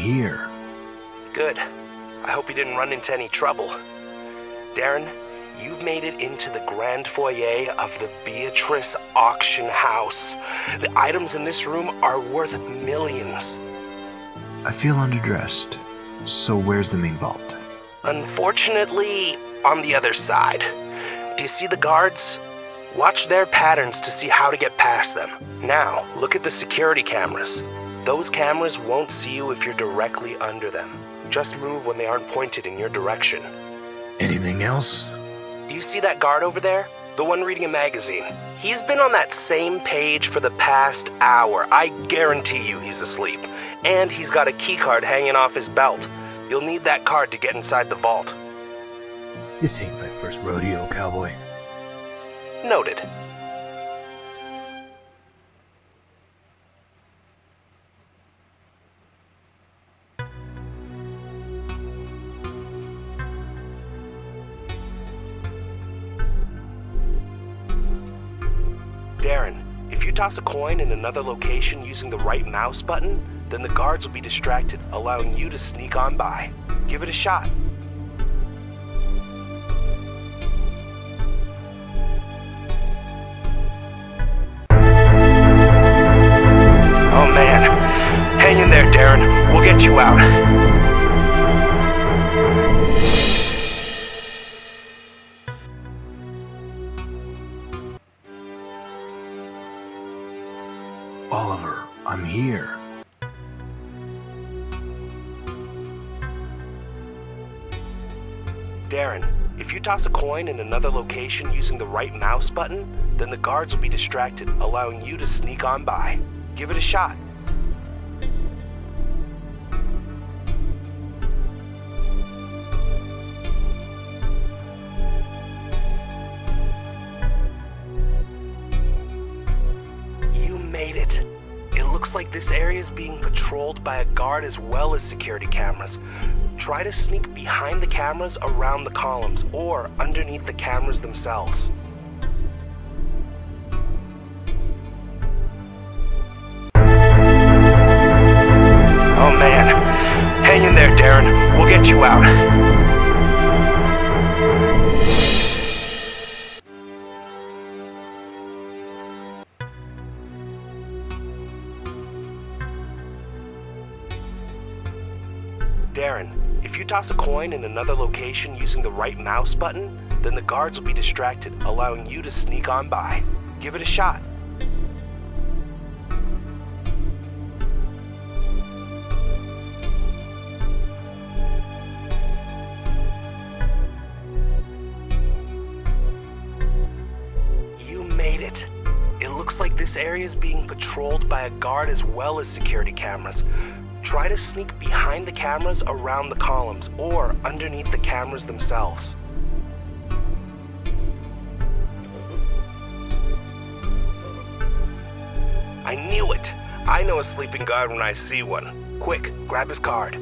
here. Good. I hope you didn't run into any trouble. Darren, you've made it into the grand foyer of the Beatrice auction house. The items in this room are worth millions. I feel underdressed. So where's the main vault? Unfortunately, on the other side. Do you see the guards? Watch their patterns to see how to get past them. Now, look at the security cameras. Those cameras won't see you if you're directly under them. Just move when they aren't pointed in your direction. Anything else? Do you see that guard over there? The one reading a magazine. He's been on that same page for the past hour. I guarantee you he's asleep. And he's got a key card hanging off his belt. You'll need that card to get inside the vault. This ain't my first rodeo, cowboy. Noted. Darren, if you toss a coin in another location using the right mouse button, then the guards will be distracted, allowing you to sneak on by. Give it a shot. Oh man, hang in there, Darren. We'll get you out. Oliver, I'm here. Darren, if you toss a coin in another location using the right mouse button, then the guards will be distracted, allowing you to sneak on by. Give it a shot. You made it. It looks like this area is being patrolled by a guard as well as security cameras. Try to sneak behind the cameras around the columns or underneath the cameras themselves. Oh man, hang in there, Darren. We'll get you out. Darren, if you toss a coin in another location using the right mouse button, then the guards will be distracted, allowing you to sneak on by. Give it a shot. You made it. It looks like this area is being patrolled by a guard as well as security cameras. Try to sneak behind the cameras around the columns or underneath the cameras themselves. I knew it! I know a sleeping guard when I see one. Quick, grab his card.